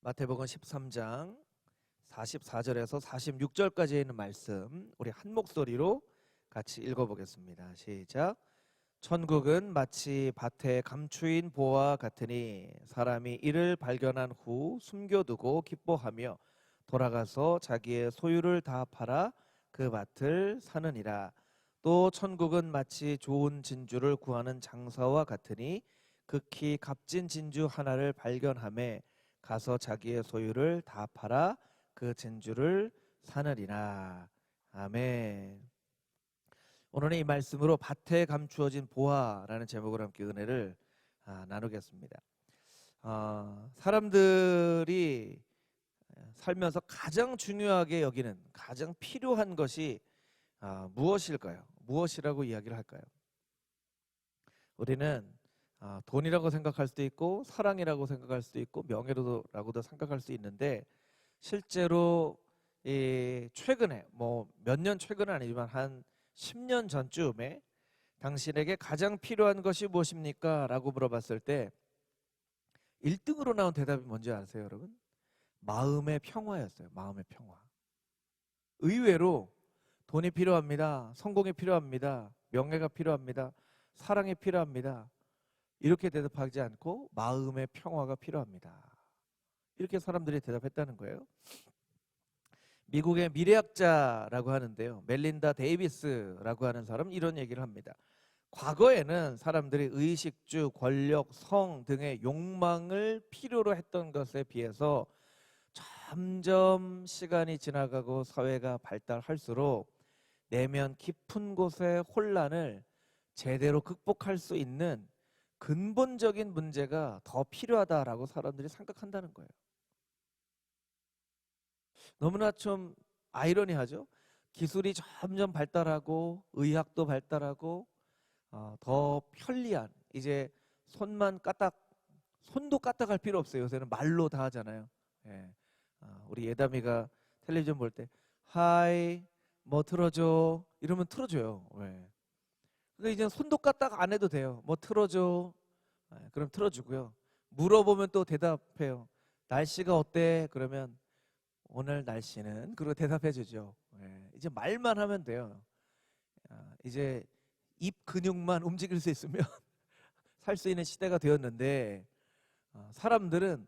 마태복음 13장 44절에서 46절까지 있는 말씀 우리 한 목소리로 같이 읽어보겠습니다. 시작. 천국은 마치 밭에 감추인 보와 같으니 사람이 이를 발견한 후 숨겨두고 기뻐하며 돌아가서 자기의 소유를 다 팔아 그 밭을 사느니라. 또 천국은 마치 좋은 진주를 구하는 장사와 같으니 극히 값진 진주 하나를 발견하매 가서 자기의 소유를 다 팔아 그 진주를 사느니라. 아멘. 오늘은 이 말씀으로 밭에 감추어진 보화라는 제목으로 함께 은혜를 나누겠습니다. 사람들이 살면서 가장 중요하게 여기는, 가장 필요한 것이 무엇일까요? 무엇이라고 이야기를 할까요? 우리는 돈이라고 생각할 수도 있고 사랑이라고 생각할 수도 있고 명예라고도 생각할 수 있는데, 실제로 최근에 몇 년 최근은 아니지만 한 10년 전쯤에 당신에게 가장 필요한 것이 무엇입니까? 라고 물어봤을 때 1등으로 나온 대답이 뭔지 아세요, 여러분? 마음의 평화였어요. 마음의 평화. 의외로 돈이 필요합니다. 성공이 필요합니다. 명예가 필요합니다. 사랑이 필요합니다. 이렇게 대답하지 않고 마음의 평화가 필요합니다. 이렇게 사람들이 대답했다는 거예요. 미국의 미래학자라고 하는데요, 멜린다 데이비스라고 하는 사람은 이런 얘기를 합니다. 과거에는 사람들이 의식주, 권력, 성 등의 욕망을 필요로 했던 것에 비해서 점점 시간이 지나가고 사회가 발달할수록 내면 깊은 곳의 혼란을 제대로 극복할 수 있는 근본적인 문제가 더 필요하다라고 사람들이 생각한다는 거예요. 너무나 좀 아이러니하죠. 기술이 점점 발달하고 의학도 발달하고 더 편리한, 이제 손도 까딱할 필요 없어요. 요새는 말로 다 하잖아요. 예. 우리 예담이가 텔레비전 볼 때 하이 뭐 틀어줘 이러면 틀어줘요. 예. 근데 이제 손도 까딱 안 해도 돼요. 뭐 틀어줘. 그럼 틀어주고요. 물어보면 또 대답해요. 날씨가 어때? 그러면 오늘 날씨는, 그리고 대답해 주죠. 이제 말만 하면 돼요. 이제 입 근육만 움직일 수 있으면 살 수 있는 시대가 되었는데, 사람들은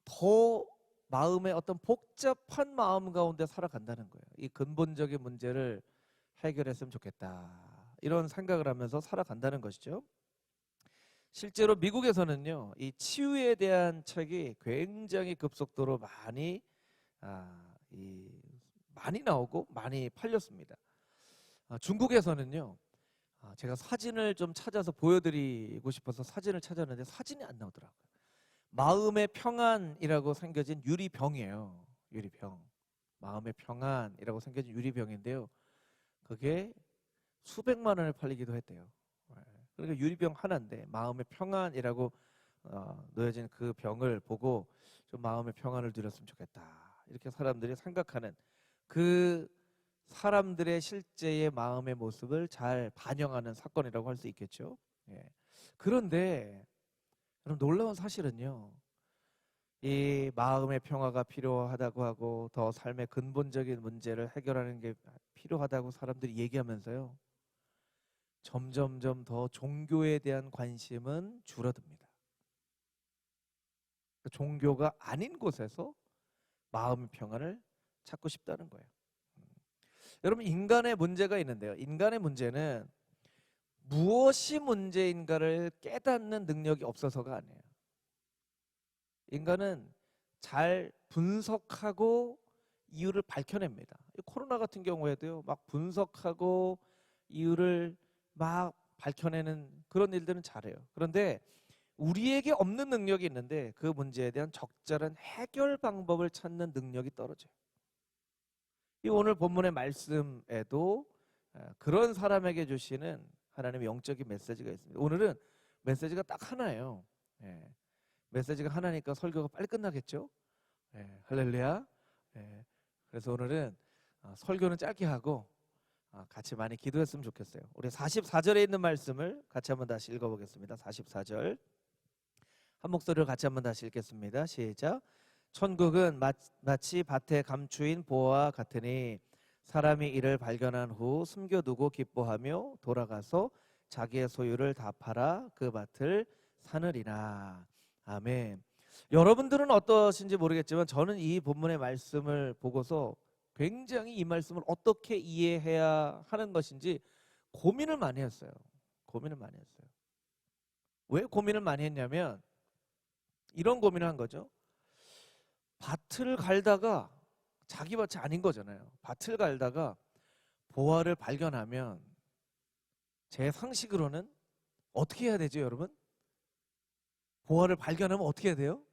더 마음의 어떤 복잡한 마음 가운데 살아간다는 거예요. 이 근본적인 문제를 해결했으면 좋겠다, 이런 생각을 하면서 살아간다는 것이죠. 실제로 미국에서는요, 이 치유에 대한 책이 굉장히 급속도로 많이 나오고 많이 팔렸습니다. 중국에서는요, 제가 사진을 좀 찾아서 보여드리고 싶어서 사진을 찾았는데 사진이 안 나오더라고요. 마음의 평안이라고 생겨진 유리병이에요. 유리병. 마음의 평안이라고 생겨진 유리병인데요, 그게 수백만 원에 팔리기도 했대요. 그러니까 유리병 하나인데 마음의 평안이라고 놓여진 그 병을 보고 좀 마음의 평안을 누렸으면 좋겠다, 이렇게 사람들이 생각하는, 그 사람들의 실제의 마음의 모습을 잘 반영하는 사건이라고 할 수 있겠죠. 예. 그런데 여러분, 놀라운 사실은요, 이 마음의 평화가 필요하다고 하고 더 삶의 근본적인 문제를 해결하는 게 필요하다고 사람들이 얘기하면서요, 점점점 더 종교에 대한 관심은 줄어듭니다. 종교가 아닌 곳에서 마음의 평안을 찾고 싶다는 거예요. 여러분, 인간의 문제가 있는데요, 인간의 문제는 무엇이 문제인가를 깨닫는 능력이 없어서가 아니에요. 인간은 잘 분석하고 이유를 밝혀냅니다. 코로나 같은 경우에도요, 막 분석하고 이유를 막 밝혀내는 그런 일들은 잘해요. 그런데 우리에게 없는 능력이 있는데, 그 문제에 대한 적절한 해결 방법을 찾는 능력이 떨어져요. 이 오늘 본문의 말씀에도 그런 사람에게 주시는 하나님의 영적인 메시지가 있습니다. 오늘은 메시지가 딱 하나예요. 메시지가 하나니까 설교가 빨리 끝나겠죠? 할렐루야. 그래서 오늘은 설교는 짧게 하고 같이 많이 기도했으면 좋겠어요. 우리 44절에 있는 말씀을 같이 한번 다시 읽어보겠습니다. 44절. 한 목소리로 같이 한번 다시 읽겠습니다. 시작. 천국은 마치 밭에 감추인 보화와 같으니 사람이 이를 발견한 후 숨겨두고 기뻐하며 돌아가서 자기의 소유를 다 팔아 그 밭을 사느니라. 아멘. 여러분들은 어떠신지 모르겠지만 저는 이 본문의 말씀을 보고서 굉장히 이 말씀을 어떻게 이해해야 하는 것인지 고민을 많이 했어요. 고민을 많이 했어요. 왜 고민을 많이 했냐면 이런 고민을 한 거죠. 밭을 갈다가 자기 밭이 아닌 거잖아요. 밭을 갈다가 보화를 발견하면 제 상식으로는 어떻게 해야 되죠, 여러분? 보화를 발견하면 어떻게 해야 돼요?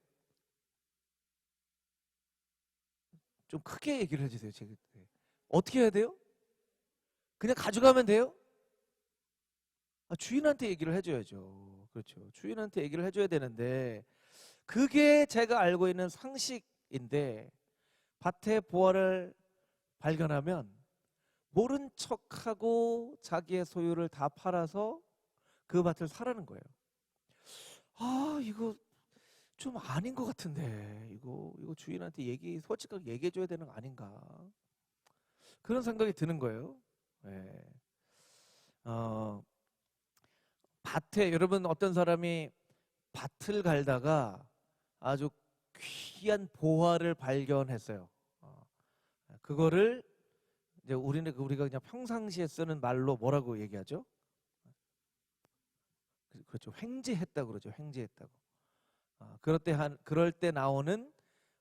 좀 크게 얘기를 해주세요. 어떻게 해야 돼요? 그냥 가져가면 돼요? 주인한테 얘기를 해줘야죠. 그렇죠. 주인한테 얘기를 해줘야 되는데 그게 제가 알고 있는 상식인데 밭에 보화를 발견하면 모른 척하고 자기의 소유를 다 팔아서 그 밭을 사라는 거예요. 이거 좀 아닌 것 같은데 이거 주인한테 솔직하게 얘기해줘야 되는 거 아닌가 그런 생각이 드는 거예요. 네. 밭에 여러분 어떤 사람이 밭을 갈다가 아주 귀한 보화를 발견했어요. 그거를 이제 우리가 그냥 평상시에 쓰는 말로 뭐라고 얘기하죠? 그렇죠. 횡재했다고 그러죠. 횡재했다고. 그럴 때 나오는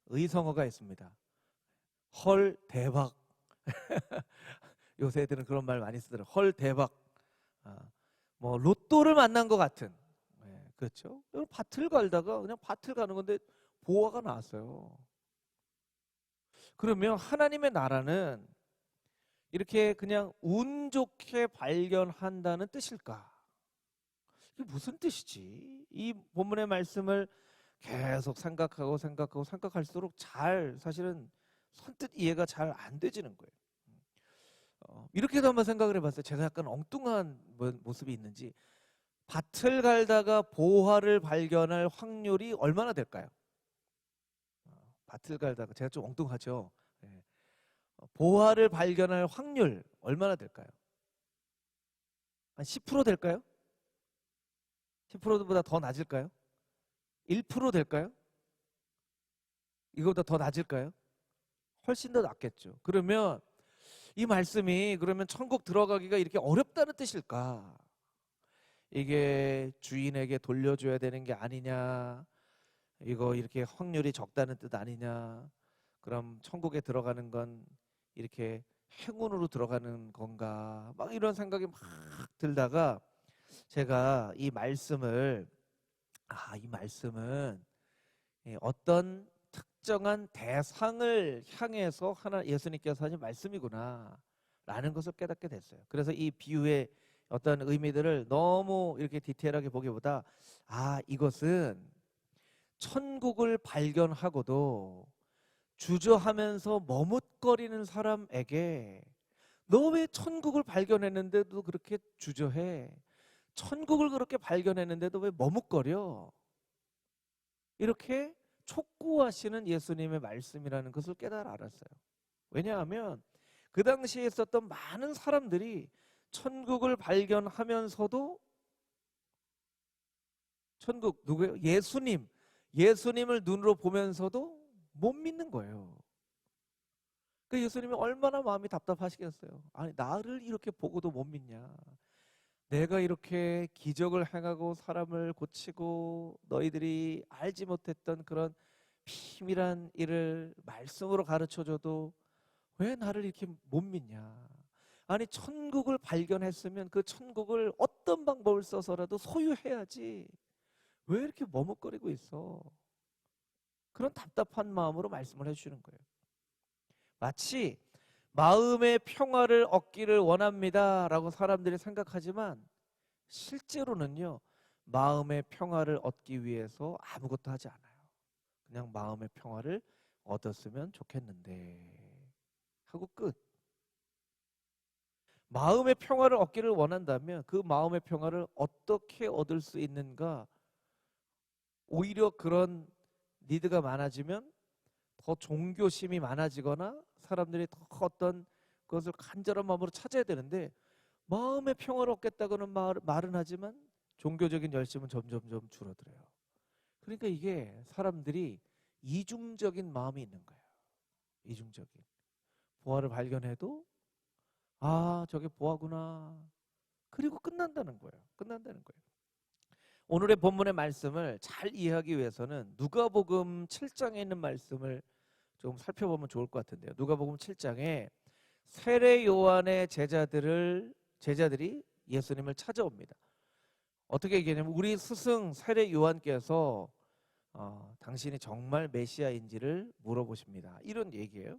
의성어가 있습니다. 헐 대박. 요새 애들은 그런 말 많이 쓰더라고요. 헐 대박. 뭐 로또를 만난 것 같은. 네, 그렇죠. 밭을 갈다가 그냥 밭을 가는 건데 보화가 나왔어요. 그러면 하나님의 나라는 이렇게 그냥 운 좋게 발견한다는 뜻일까? 이게 무슨 뜻이지? 이 본문의 말씀을 계속 생각할수록 사실은 선뜻 이해가 잘 안 되지는 거예요. 이렇게도 한번 생각을 해봤어요. 제가 약간 엉뚱한 모습이 있는지. 밭을 갈다가 보화를 발견할 확률이 얼마나 될까요? 밭을 갈다가 제가 좀 엉뚱하죠. 네. 보화를 발견할 확률 얼마나 될까요? 한 10% 될까요? 10%보다 더 낮을까요? 1% 될까요? 이거보다 더 낮을까요? 훨씬 더 낮겠죠. 그러면 이 말씀이 그러면 천국 들어가기가 이렇게 어렵다는 뜻일까? 이게 주인에게 돌려줘야 되는 게 아니냐? 이거 이렇게 확률이 적다는 뜻 아니냐? 그럼 천국에 들어가는 건 이렇게 행운으로 들어가는 건가? 막 이런 생각이 막 들다가 제가 이 말씀은 어떤 특정한 대상을 향해서 예수님께서 하신 말씀이구나 라는 것을 깨닫게 됐어요. 그래서 이 비유의 어떤 의미들을 너무 이렇게 디테일하게 보기보다 이것은 천국을 발견하고도 주저하면서 머뭇거리는 사람에게 너 왜 천국을 발견했는데도 그렇게 주저해? 천국을 그렇게 발견했는데도 왜 머뭇거려? 이렇게 촉구하시는 예수님의 말씀이라는 것을 깨달아 알았어요. 왜냐하면 그 당시에 있었던 많은 사람들이 천국을 발견하면서도 천국 누구예요? 예수님을 눈으로 보면서도 못 믿는 거예요. 그 예수님이 얼마나 마음이 답답하시겠어요. 아니 나를 이렇게 보고도 못 믿냐. 내가 이렇게 기적을 행하고 사람을 고치고 너희들이 알지 못했던 그런 비밀한 일을 말씀으로 가르쳐줘도 왜 나를 이렇게 못 믿냐. 아니 천국을 발견했으면 그 천국을 어떤 방법을 써서라도 소유해야지 왜 이렇게 머뭇거리고 있어. 그런 답답한 마음으로 말씀을 해주시는 거예요. 마치 마음의 평화를 얻기를 원합니다 라고 사람들이 생각하지만 실제로는요 마음의 평화를 얻기 위해서 아무것도 하지 않아요. 그냥 마음의 평화를 얻었으면 좋겠는데 하고 끝. 마음의 평화를 얻기를 원한다면 그 마음의 평화를 어떻게 얻을 수 있는가 오히려 그런 니드가 많아지면 더 종교심이 많아지거나 사람들이 더 어떤 것을 간절한 마음으로 찾아야 되는데, 마음의 평화를 얻겠다고는 말은 하지만 종교적인 열심은 점점점 줄어들어요. 그러니까 이게 사람들이 이중적인 마음이 있는 거예요. 이중적인. 보화를 발견해도 아, 저게 보화구나. 그리고 끝난다는 거예요. 끝난다는 거예요. 오늘의 본문의 말씀을 잘 이해하기 위해서는 누가복음 7장에 있는 말씀을 좀 살펴보면 좋을 것 같은데요. 누가복음 7장에 세례 요한의 제자들이 예수님을 찾아옵니다. 어떻게 얘기하냐면 우리 스승 세례 요한께서 당신이 정말 메시아인지를 물어보십니다. 이런 얘기예요.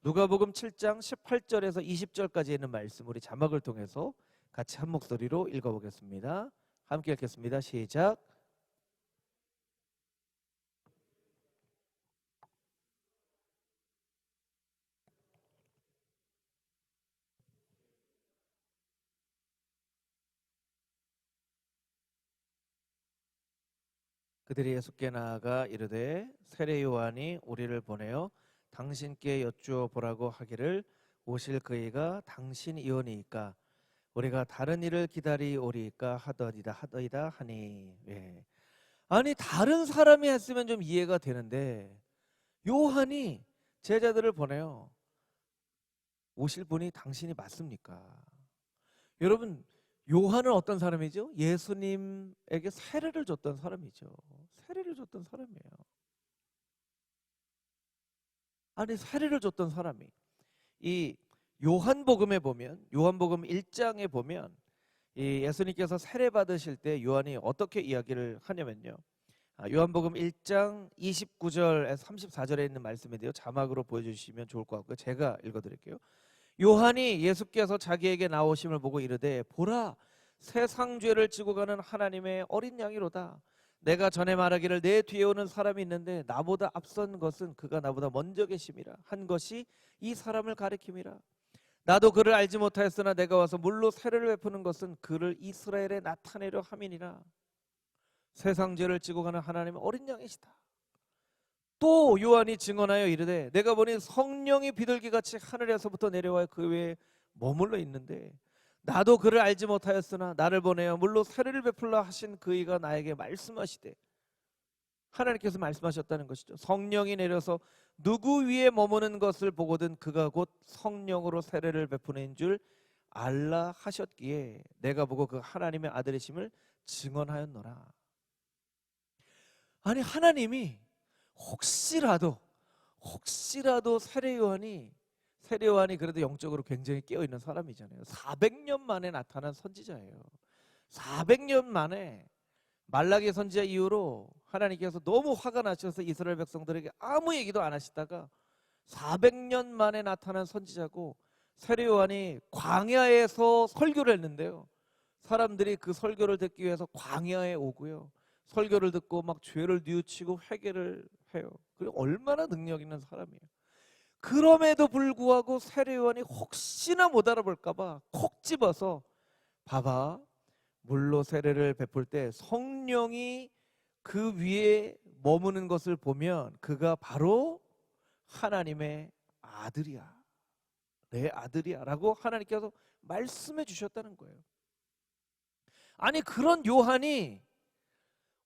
누가복음 7장 18절에서 20절까지 있는 말씀 우리 자막을 통해서 같이 한 목소리로 읽어보겠습니다. 함께 읽겠습니다. 시작. 그들이 예수께 나아가 이르되 세례 요한이 우리를 보내어 당신께 여쭈어 보라고 하기를 오실 그이가 당신이오니이까 우리가 다른 일을 기다리오리이까 하더이다 하니. 예. 아니 다른 사람이 했으면 좀 이해가 되는데 요한이 제자들을 보내요. 오실 분이 당신이 맞습니까? 여러분, 요한은 어떤 사람이죠? 예수님에게 세례를 줬던 사람이죠. 세례를 줬던 사람이에요. 아니 세례를 줬던 사람이 이 요한복음에 보면, 요한복음 1장에 보면 이 예수님께서 세례 받으실 때 요한이 어떻게 이야기를 하냐면요. 요한복음 1장 29절에서 34절에 있는 말씀인데요. 자막으로 보여주시면 좋을 것 같고요. 제가 읽어드릴게요. 요한이 예수께서 자기에게 나오심을 보고 이르되 보라 세상 죄를 지고 가는 하나님의 어린 양이로다. 내가 전에 말하기를 내 뒤에 오는 사람이 있는데 나보다 앞선 것은 그가 나보다 먼저 계심이라 한 것이 이 사람을 가리킴이라. 나도 그를 알지 못하였으나 내가 와서 물로 세례를 베푸는 것은 그를 이스라엘에 나타내려 함이니라. 세상 죄를 지고 가는 하나님의 어린 양이시다. 또 요한이 증언하여 이르되 내가 보니 성령이 비둘기같이 하늘에서부터 내려와 그 위에 머물러 있는데 나도 그를 알지 못하였으나 나를 보내어 물로 세례를 베풀라 하신 그이가 나에게 말씀하시되, 하나님께서 말씀하셨다는 것이죠. 성령이 내려서 누구 위에 머무는 것을 보거든 그가 곧 성령으로 세례를 베푸는 줄 알라 하셨기에 내가 보고 그 하나님의 아들이심을 증언하였노라. 아니 하나님이 혹시라도 세례 요한이 그래도 영적으로 굉장히 깨어있는 사람이잖아요. 400년 만에 나타난 선지자예요. 400년 만에 말라기 선지자 이후로 하나님께서 너무 화가 나셔서 이스라엘 백성들에게 아무 얘기도 안 하시다가 400년 만에 나타난 선지자고, 세례 요한이 광야에서 설교를 했는데요. 사람들이 그 설교를 듣기 위해서 광야에 오고요. 설교를 듣고 막 죄를 뉘우치고 회개를 해요. 그리고 얼마나 능력 있는 사람이에요. 그럼에도 불구하고 세례 요한이 혹시나 못 알아볼까 봐 콕 집어서 봐봐, 물로 세례를 베풀 때 성령이 그 위에 머무는 것을 보면 그가 바로 하나님의 아들이야, 내 아들이야 라고 하나님께서 말씀해 주셨다는 거예요. 아니 그런 요한이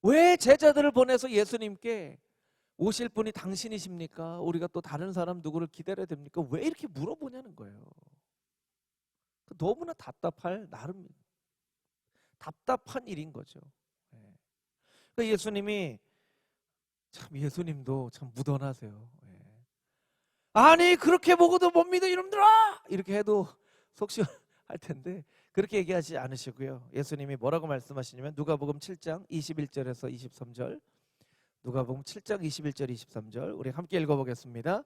왜 제자들을 보내서 예수님께 오실 분이 당신이십니까? 우리가 또 다른 사람 누구를 기다려야 됩니까? 왜 이렇게 물어보냐는 거예요. 너무나 나름 답답한 일인 거죠. 그러니까 예수님도 참 무던하세요. 아니 그렇게 보고도 못 믿어 이놈들아! 이렇게 해도 속 시원할 텐데 그렇게 얘기하지 않으시고요. 예수님이 뭐라고 말씀하시냐면 누가복음 7장 21절에서 23절, 누가복음 7장 21절 23절 우리 함께 읽어보겠습니다.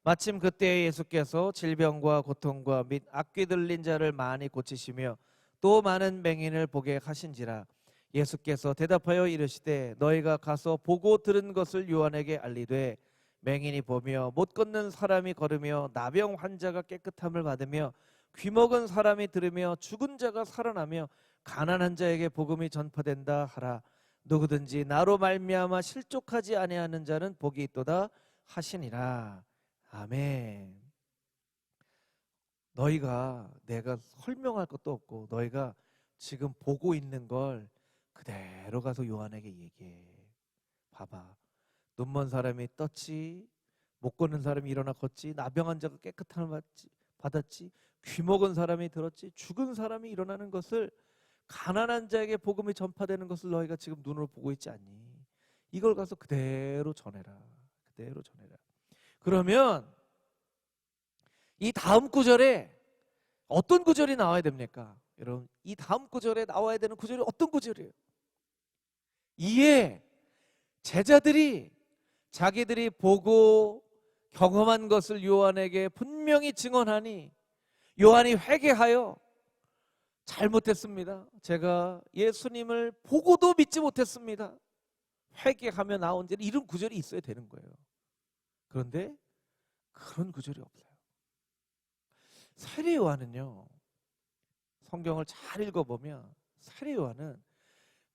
마침 그때 예수께서 질병과 고통과 및 악귀 들린 자를 많이 고치시며 또 많은 맹인을 보게 하신지라. 예수께서 대답하여 이르시되 너희가 가서 보고 들은 것을 요한에게 알리되 맹인이 보며 못 걷는 사람이 걸으며 나병 환자가 깨끗함을 받으며 귀먹은 사람이 들으며 죽은 자가 살아나며 가난한 자에게 복음이 전파된다 하라. 누구든지 나로 말미암아 실족하지 아니하는 자는 복이 있도다 하시니라. 아멘. 너희가 내가 설명할 것도 없고 너희가 지금 보고 있는 걸 그대로 가서 요한에게 얘기해. 봐봐. 눈먼 사람이 떴지, 못 걷는 사람이 일어나 걷지, 나병한 자가 깨끗함을 받았지, 귀 먹은 사람이 들었지, 죽은 사람이 일어나는 것을, 가난한 자에게 복음이 전파되는 것을 너희가 지금 눈으로 보고 있지 않니? 이걸 가서 그대로 전해라. 그대로 전해라. 그러면 이 다음 구절에 어떤 구절이 나와야 됩니까? 여러분, 이 다음 구절에 나와야 되는 구절이 어떤 구절이에요? 이에 제자들이 자기들이 보고 경험한 것을 요한에게 분명히 증언하니 요한이 회개하여 잘못했습니다. 제가 예수님을 보고도 믿지 못했습니다. 회개하며 나온 자는 이런 구절이 있어야 되는 거예요. 그런데 그런 구절이 없어요. 세례 요한은요, 성경을 잘 읽어보면 세례 요한은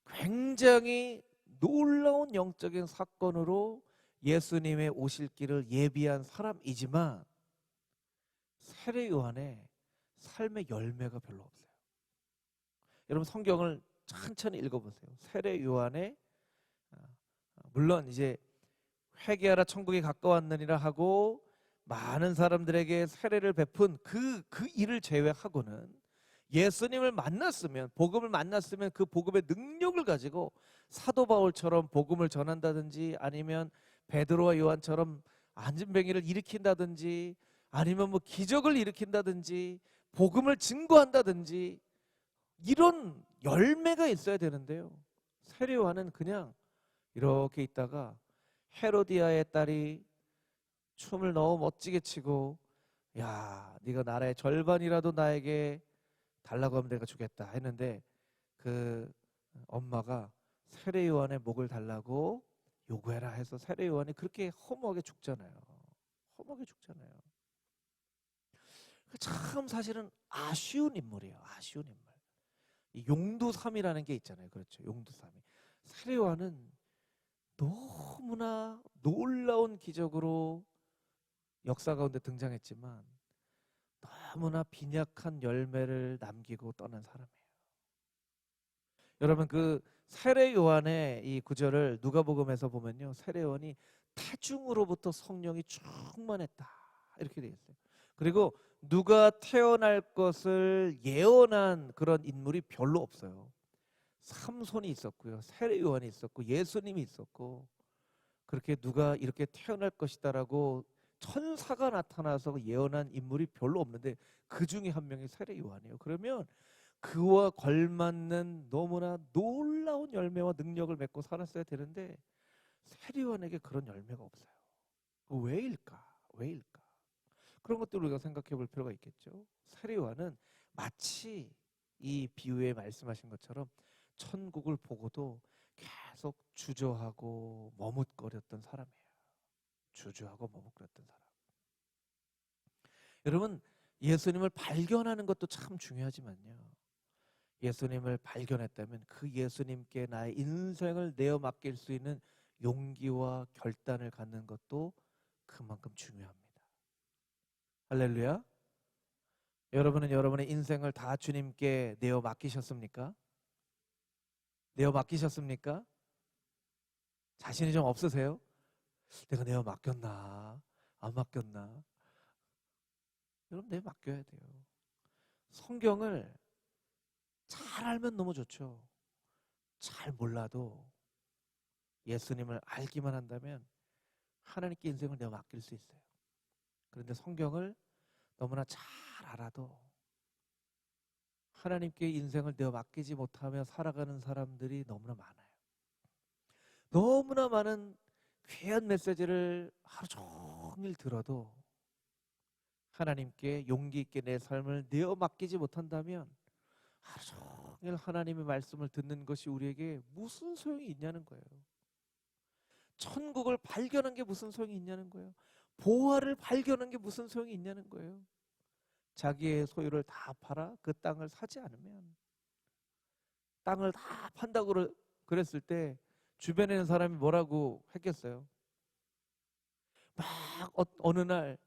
굉장히 놀라운 영적인 사건으로 예수님의 오실 길을 예비한 사람이지만 세례 요한의 삶의 열매가 별로 없어요. 여러분 성경을 천천히 읽어보세요. 세례 요한의 물론 이제 회개하라 천국이 가까웠느니라 하고 많은 사람들에게 세례를 베푼 그 일을 제외하고는 예수님을 만났으면, 복음을 만났으면 그 복음의 능력을 가지고 사도 바울처럼 복음을 전한다든지, 아니면 베드로와 요한처럼 안진뱅이를 일으킨다든지, 아니면 뭐 기적을 일으킨다든지, 복음을 증거한다든지, 이런 열매가 있어야 되는데요, 세례 요한은 그냥 이렇게 있다가 헤로디아의 딸이 춤을 너무 멋지게 추고, 야, 네가 나라의 절반이라도 나에게 달라고 하면 내가 주겠다 했는데 그 엄마가 세례 요한의 목을 달라고 요구해라 해서 세례 요한이 그렇게 허무하게 죽잖아요. 허무하게 죽잖아요. 참 사실은 아쉬운 인물이에요. 아쉬운 인물. 이 용두삼이라는 게 있잖아요. 그렇죠. 용두삼이. 세례 요한은 너무나 놀라운 기적으로 역사 가운데 등장했지만 너무나 빈약한 열매를 남기고 떠난 사람이에요. 여러분 그 세례 요한의 이 구절을 누가복음에서 보면요, 세례 요한이 태중으로부터 성령이 충만했다 이렇게 되어 있어요. 그리고 누가 태어날 것을 예언한 그런 인물이 별로 없어요. 삼손이 있었고요, 세례 요한이 있었고, 예수님이 있었고, 그렇게 누가 이렇게 태어날 것이다라고 천사가 나타나서 예언한 인물이 별로 없는데 그 중에 한 명이 세례 요한이에요. 그러면 그와 걸맞는 너무나 놀라운 열매와 능력을 맺고 살았어야 되는데 세례 요한에게 그런 열매가 없어요. 왜일까? 왜일까? 그런 것들을 우리가 생각해 볼 필요가 있겠죠. 세례 요한은 마치 이 비유에 말씀하신 것처럼 천국을 보고도 계속 주저하고 머뭇거렸던 사람이에요. 주저하고 머뭇거렸던 사람. 여러분 예수님을 발견하는 것도 참 중요하지만요, 예수님을 발견했다면 그 예수님께 나의 인생을 내어 맡길 수 있는 용기와 결단을 갖는 것도 그만큼 중요합니다. 할렐루야. 여러분은 여러분의 인생을 다 주님께 내어 맡기셨습니까? 내어 맡기셨습니까? 자신이 좀 없으세요? 내가 내어 맡겼나? 안 맡겼나? 여러분 내어 맡겨야 돼요. 성경을 잘 알면 너무 좋죠. 잘 몰라도 예수님을 알기만 한다면 하나님께 인생을 내어 맡길 수 있어요. 그런데 성경을 너무나 잘 알아도 하나님께 인생을 내어 맡기지 못하며 살아가는 사람들이 너무나 많아요. 너무나 많은 귀한 메시지를 하루 종일 들어도 하나님께 용기 있게 내 삶을 내어 맡기지 못한다면 하루 종일 하나님의 말씀을 듣는 것이 우리에게 무슨 소용이 있냐는 거예요. 천국을 발견한 게 무슨 소용이 있냐는 거예요. 보화를 발견한 게 무슨 소용이 있냐는 거예요. 자기의 소유를 다 팔아 그 땅을 사지 않으면, 땅을 다 판다고 그랬을 때 주변에 있는 사람이 뭐라고 했겠어요? 막 어느 날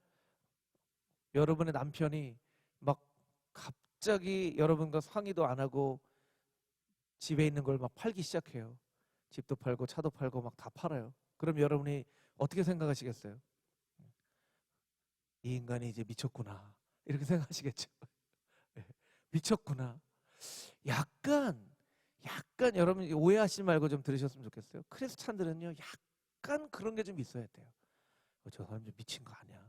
여러분의 남편이 막 갑자기 여러분과 상의도 안 하고 집에 있는 걸 막 팔기 시작해요. 집도 팔고 차도 팔고 막 다 팔아요. 그럼 여러분이 어떻게 생각하시겠어요? 이 인간이 이제 미쳤구나, 이렇게 생각하시겠죠. 예, 미쳤구나. 약간 여러분 오해하시지 말고 좀 들으셨으면 좋겠어요. 크리스찬들은요 약간 그런 게 좀 있어야 돼요. 저 사람 좀 미친 거 아니야?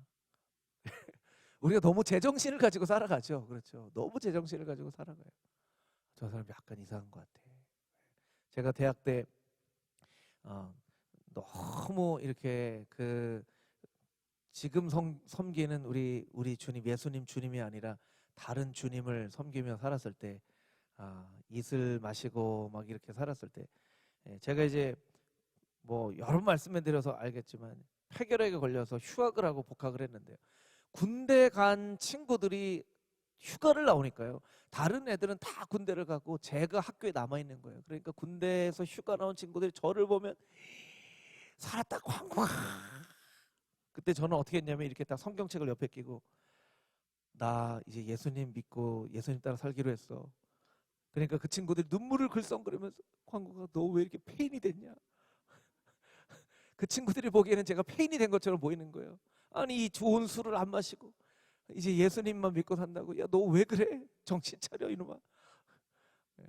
우리가 너무 제정신을 가지고 살아가죠. 그렇죠. 너무 제정신을 가지고 살아가요. 저 사람 약간 이상한 것 같아. 제가 대학 때 너무 이렇게 그 지금 섬기는 우리 주님, 예수님 주님이 아니라 다른 주님을 섬기며 살았을 때, 이슬 마시고 막 이렇게 살았을 때, 제가 이제 뭐 여러 말씀을 드려서 알겠지만 폐결핵에 걸려서 휴학을 하고 복학을 했는데요. 군대 간 친구들이 휴가를 나오니까요. 다른 애들은 다 군대를 가고 제가 학교에 남아 있는 거예요. 그러니까 군대에서 휴가 나온 친구들이 저를 보면 살았다 쾅쾅. 그때 저는 어떻게 했냐면 이렇게 딱 성경책을 옆에 끼고, 나 이제 예수님 믿고 예수님 따라 살기로 했어. 그러니까 그 친구들이 눈물을 글썽거리면서, 광구가 너 왜 이렇게 페인이 됐냐? 그 친구들이 보기에는 제가 페인이 된 것처럼 보이는 거예요. 아니 이 좋은 술을 안 마시고 이제 예수님만 믿고 산다고. 야 너 왜 그래? 정신 차려 이놈아. 예.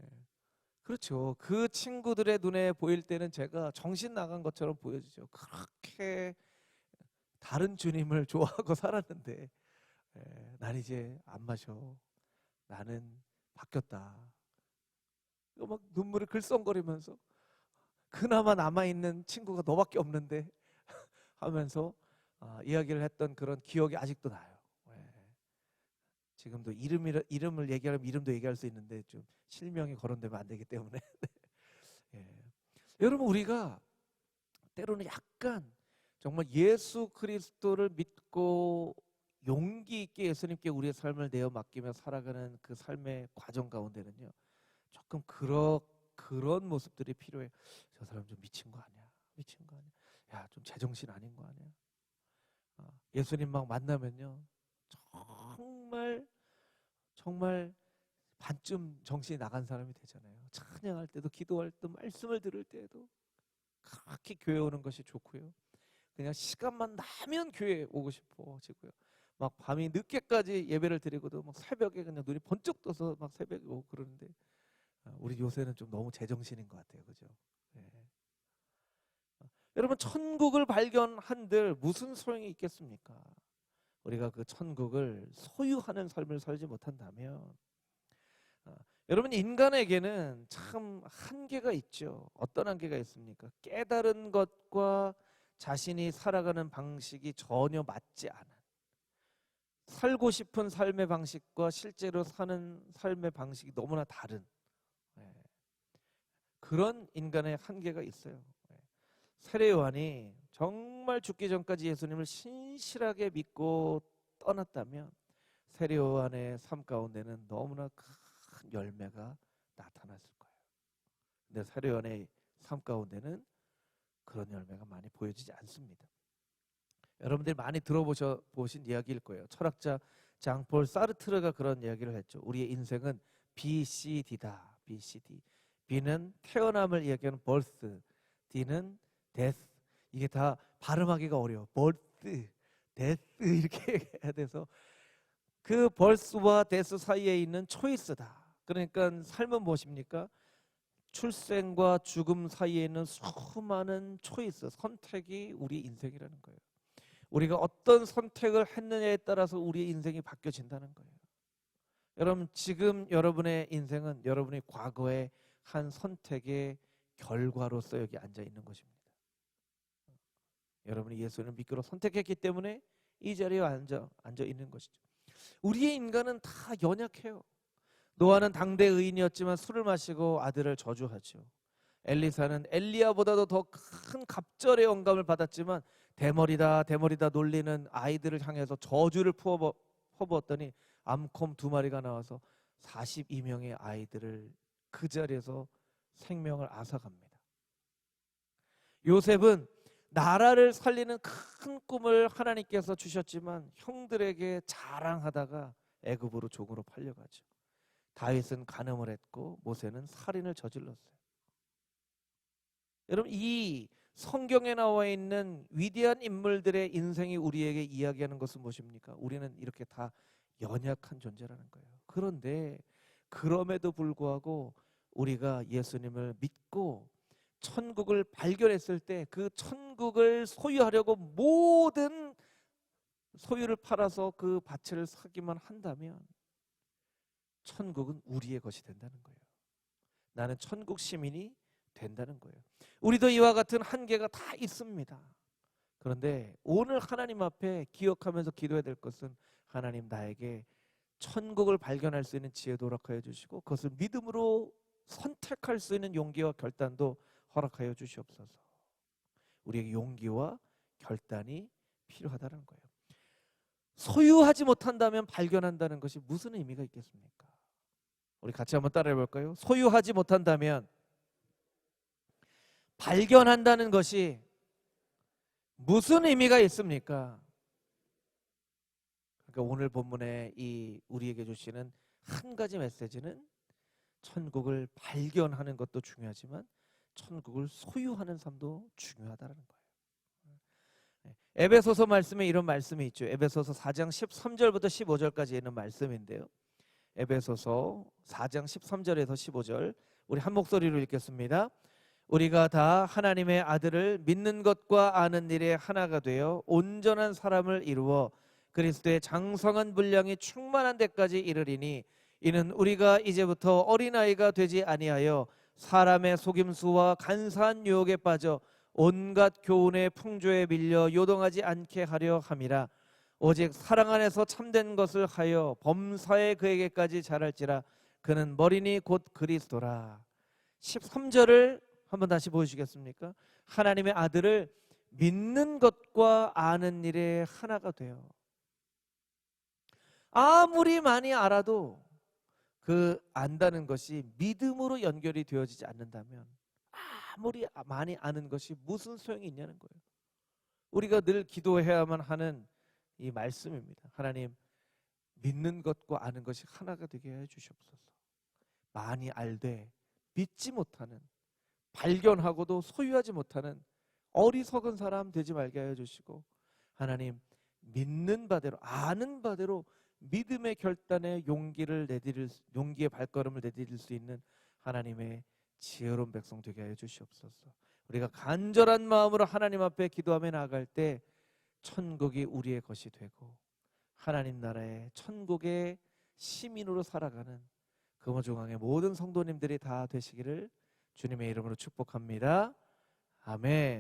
그렇죠. 그 친구들의 눈에 보일 때는 제가 정신 나간 것처럼 보여지죠. 그렇게 다른 주님을 좋아하고 살았는데, 난 이제 안 마셔. 나는 바뀌었다. 막 눈물을 글썽거리면서, 그나마 남아있는 친구가 너밖에 없는데 하면서 이야기를 했던 그런 기억이 아직도 나요. 지금도 이름을 얘기하면 이름도 얘기할 수 있는데 좀 실명이 거론되면 안 되기 때문에. 예. 여러분 우리가 때로는 약간 정말 예수 그리스도를 믿고 용기 있게 예수님께 우리의 삶을 내어 맡기며 살아가는 그 삶의 과정 가운데는요 조금 그런 모습들이 필요해. 저 사람 좀 미친 거 아니야? 미친 거 아니야? 야, 좀 제정신 아닌 거 아니야? 예수님 막 만나면요 정말 정말 반쯤 정신이 나간 사람이 되잖아요. 찬양할 때도, 기도할 때도, 말씀을 들을 때에도 그렇게 교회 오는 것이 좋고요. 그냥 시간만 나면 교회 오고 싶어지고요. 막 밤이 늦게까지 예배를 드리고도 막 새벽에 그냥 눈이 번쩍 떠서 막 새벽에 오고 그러는데, 우리 요새는 좀 너무 제정신인 것 같아요. 그죠? 네. 여러분 천국을 발견한들 무슨 소용이 있겠습니까? 우리가 그 천국을 소유하는 삶을 살지 못한다면, 여러분 인간에게는 참 한계가 있죠. 어떤 한계가 있습니까? 깨달은 것과 자신이 살아가는 방식이 전혀 맞지 않은, 살고 싶은 삶의 방식과 실제로 사는 삶의 방식이 너무나 다른, 예, 그런 인간의 한계가 있어요. 예. 세례 요한이 정말 죽기 전까지 예수님을 신실하게 믿고 떠났다면 세례 요한의 삶 가운데는 너무나 큰 열매가 나타났을 거예요. 근데 세례 요한의 삶 가운데는 그런 열매가 많이 보여지지 않습니다. 여러분들이 많이 들어보신 이야기일 거예요. 철학자 장폴 사르트르가 그런 이야기를 했죠. 우리의 인생은 BCD다. BCD. B는 태어남을 이야기하는 birth, D는 death. 이게 다 발음하기가 어려워. birth, death 이렇게 해야 돼서 그 birth와 death 사이에 있는 초이스다. 그러니까 삶은 무엇입니까? 출생과 죽음 사이에 있는 수많은 초이스, 선택이 우리 인생이라는 거예요. 우리가 어떤 선택을 했느냐에 따라서 우리의 인생이 바뀌어진다는 거예요. 여러분 지금 여러분의 인생은 여러분의 과거의 한 선택의 결과로서 여기 앉아 있는 것입니다. 여러분이 예수를 믿기로 선택했기 때문에 이 자리에 앉아 있는 것이죠. 우리의 인간은 다 연약해요. 노아는 당대 의인이었지만 술을 마시고 아들을 저주하죠. 엘리사는 엘리야보다도 더 큰 갑절의 영감을 받았지만 대머리다 대머리다 놀리는 아이들을 향해서 저주를 퍼부었더니 암콤 2마리가 나와서 42명의 아이들을 그 자리에서 생명을 앗아갑니다. 요셉은 나라를 살리는 큰 꿈을 하나님께서 주셨지만 형들에게 자랑하다가 애굽으로 종으로 팔려가죠. 다윗은 간음을 했고 모세는 살인을 저질렀어요. 여러분, 이 성경에 나와 있는 위대한 인물들의 인생이 우리에게 이야기하는 것은 무엇입니까? 우리는 이렇게 다 연약한 존재라는 거예요. 그런데 그럼에도 불구하고 우리가 예수님을 믿고 천국을 발견했을 때 그 천국을 소유하려고 모든 소유를 팔아서 그 밭을 사기만 한다면 천국은 우리의 것이 된다는 거예요. 나는 천국 시민이 된다는 거예요. 우리도 이와 같은 한계가 다 있습니다. 그런데 오늘 하나님 앞에 기억하면서 기도해야 될 것은, 하나님, 나에게 천국을 발견할 수 있는 지혜도 허락하여 주시고 그것을 믿음으로 선택할 수 있는 용기와 결단도 허락하여 주시옵소서. 우리에게 용기와 결단이 필요하다는 거예요. 소유하지 못한다면 발견한다는 것이 무슨 의미가 있겠습니까? 우리 같이 한번 따라해 볼까요? 소유하지 못한다면 발견한다는 것이 무슨 의미가 있습니까? 그러니까 오늘 본문에 이 우리에게 주시는 한 가지 메시지는 천국을 발견하는 것도 중요하지만 천국을 소유하는 삶도 중요하다는 거예요. 에베소서 말씀에 이런 말씀이 있죠. 에베소서 4장 13절부터 15절까지 있는 말씀인데요. 에베소서 4장 13절에서 15절 우리 한 목소리로 읽겠습니다. 우리가 다 하나님의 아들을 믿는 것과 아는 일에 하나가 되어 온전한 사람을 이루어 그리스도의 장성한 분량이 충만한 데까지 이르리니 이는 우리가 이제부터 어린아이가 되지 아니하여 사람의 속임수와 간사한 유혹에 빠져 온갖 교훈의 풍조에 밀려 요동하지 않게 하려 함이라. 오직 사랑 안에서 참된 것을 하여 범사에 그에게까지 자랄지라. 그는 머리니 곧 그리스도라. 13절을 한번 다시 보여주시겠습니까? 하나님의 아들을 믿는 것과 아는 일에 하나가 돼요. 아무리 많이 알아도 그 안다는 것이 믿음으로 연결이 되어지지 않는다면 아무리 많이 아는 것이 무슨 소용이 있냐는 거예요. 우리가 늘 기도해야만 하는 이 말씀입니다. 하나님, 믿는 것과 아는 것이 하나가 되게 해 주시옵소서. 많이 알되 믿지 못하는, 발견하고도 소유하지 못하는 어리석은 사람 되지 말게 하여 주시고, 하나님, 믿는 바대로 아는 바대로 믿음의 결단에 용기의 발걸음을 내디딜 수 있는 하나님의 지혜로운 백성 되게 하여 주시옵소서. 우리가 간절한 마음으로 하나님 앞에 기도하며 나아갈 때 천국이 우리의 것이 되고 하나님 나라의 천국의 시민으로 살아가는 금호중앙의 모든 성도님들이 다 되시기를 주님의 이름으로 축복합니다. 아멘.